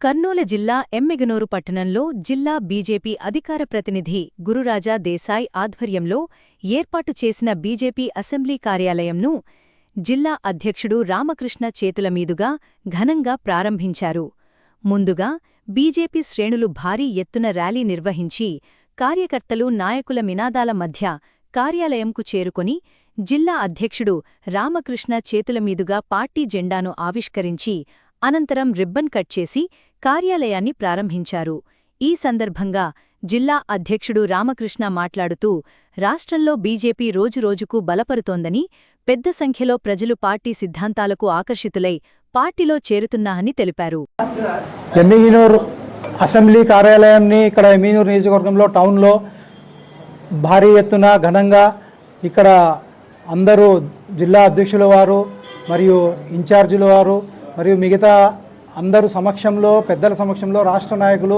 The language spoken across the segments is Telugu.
కర్నూలు జిల్లా ఎమ్మిగనూరు పట్టణంలో జిల్లా బీజేపీ అధికార ప్రతినిధి గురురాజా దేశాయ్ ఆధ్వర్యంలో ఏర్పాటు చేసిన బీజేపీ అసెంబ్లీ కార్యాలయంను జిల్లా అధ్యక్షుడు రామకృష్ణ చేతుల మీదుగా ఘనంగా ప్రారంభించారు. ముందుగా బీజేపీ శ్రేణులు భారీ ఎత్తున ర్యాలీ నిర్వహించి కార్యకర్తలు నాయకుల నినాదాల మధ్య కార్యాలయంకు చేరుకొని జిల్లా అధ్యక్షుడు రామకృష్ణ చేతుల మీదుగా పార్టీ జెండాను ఆవిష్కరించి అనంతరం రిబ్బన్ కట్ చేసి కార్యాలయాన్ని ప్రారంభించారు. ఈ సందర్భంగా జిల్లా అధ్యక్షుడు రామకృష్ణ మాట్లాడుతూ రాష్ట్రంలో బీజేపీ రోజురోజుకు బలపరుతోందని, పెద్ద సంఖ్యలో ప్రజలు పార్టీ సిద్ధాంతాలకు ఆకర్షితులై పార్టీలో చేరుతున్నారని తెలిపారు. ఎమ్మిగనూరు అసెంబ్లీ కార్యాలయాన్ని ఇక్కడ ఎమ్మిగనూరు నియోజకవర్గంలో టౌన్లో భారీ ఎత్తున ఘనంగా ఇక్కడ అందరూ జిల్లా అధ్యక్షుల వారు మరియు ఇన్ఛార్జీల వారు మరియు మిగతా అందరూ సమక్షంలో, పెద్దల సమక్షంలో రాష్ట్ర నాయకులు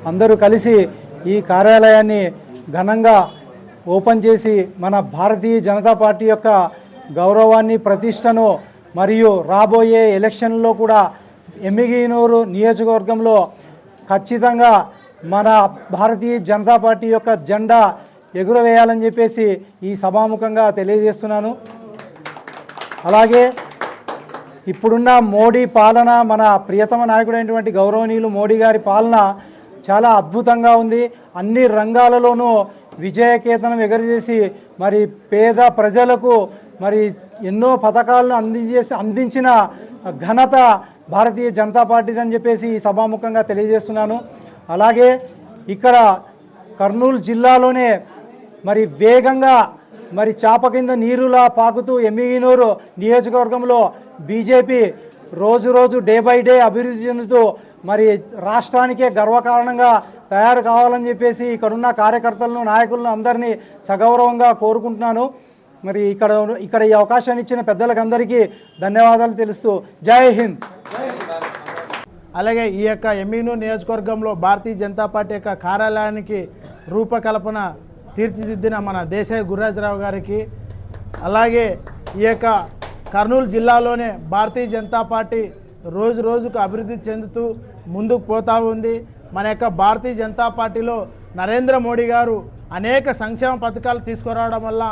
అందరూ కలిసి ఈ కార్యాలయాన్ని ఘనంగా ఓపెన్ చేసి మన భారతీయ జనతా పార్టీ యొక్క గౌరవాన్ని, ప్రతిష్టను మరియు రాబోయే ఎలక్షన్లో కూడా ఎమ్మిగనూరు నియోజకవర్గంలో ఖచ్చితంగా మన భారతీయ జనతా పార్టీ యొక్క జెండా ఎగురవేయాలని చెప్పేసి ఈ సభాముఖంగా తెలియజేస్తున్నాను. అలాగే ఇప్పుడున్న మోడీ పాలన, మన ప్రియతమ నాయకుడైనటువంటి గౌరవనీయులు మోడీ గారి పాలన చాలా అద్భుతంగా ఉంది. అన్ని రంగాలలోనూ విజయకేతనం ఎగరజేసి మరి పేద ప్రజలకు మరి ఎన్నో పథకాలను అందించిన ఘనత భారతీయ జనతా పార్టీదని చెప్పేసి ఈ సభాముఖంగా తెలియజేస్తున్నాను. అలాగే ఇక్కడ కర్నూలు జిల్లాలోనే మరి వేగంగా మరి చాప కింద నీరులా పాకుతూ ఎమ్మిగనూరు నియోజకవర్గంలో బీజేపీ రోజు డే బై డే అభివృద్ధి చెందుతూ మరి రాష్ట్రానికే గర్వకారణంగా తయారు కావాలని చెప్పేసి ఇక్కడున్న కార్యకర్తలను, నాయకులను అందరినీ సగౌరవంగా కోరుకుంటున్నాను. మరి ఇక్కడ ఈ అవకాశాన్ని ఇచ్చిన పెద్దలకందరికీ ధన్యవాదాలు తెలుస్తూ జై హింద్. అలాగే ఈ యొక్క ఎమ్మిగనూరు నియోజకవర్గంలో భారతీయ జనతా పార్టీ యొక్క కార్యాలయానికి రూపకల్పన తీర్చిదిద్దిన మన దేశాయ్ గురురాజరావు గారికి, అలాగే ఈ యొక్క కర్నూలు జిల్లాలోనే భారతీయ జనతా పార్టీ రోజుకు అభివృద్ధి చెందుతూ ముందుకు పోతూ ఉంది. మన యొక్క భారతీయ జనతా పార్టీలో నరేంద్ర మోడీ గారు అనేక సంక్షేమ పథకాలు తీసుకురావడం వల్ల,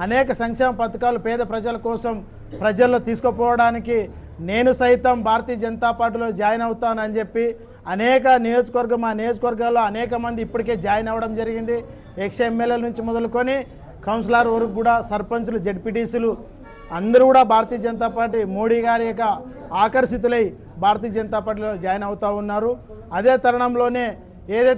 అనేక సంక్షేమ పథకాలు పేద ప్రజల కోసం ప్రజల్లో తీసుకుపోవడానికి నేను సైతం భారతీయ జనతా పార్టీలో జాయిన్ అవుతానని చెప్పి అనేక నియోజకవర్గాల్లో అనేక మంది ఇప్పటికే జాయిన్ అవ్వడం జరిగింది. ఎమ్మెల్యేల నుంచి మొదలుకొని కౌన్సిలర్ వరకు కూడా, సర్పంచులు, జెడ్పీటీసీలు అందరూ కూడా భారతీయ జనతా పార్టీ మోడీ గారి యొక్క ఆకర్షితులై భారతీయ జనతా పార్టీలో జాయిన్ అవుతూ ఉన్నారు. అదే తరుణంలోనే ఏదైతే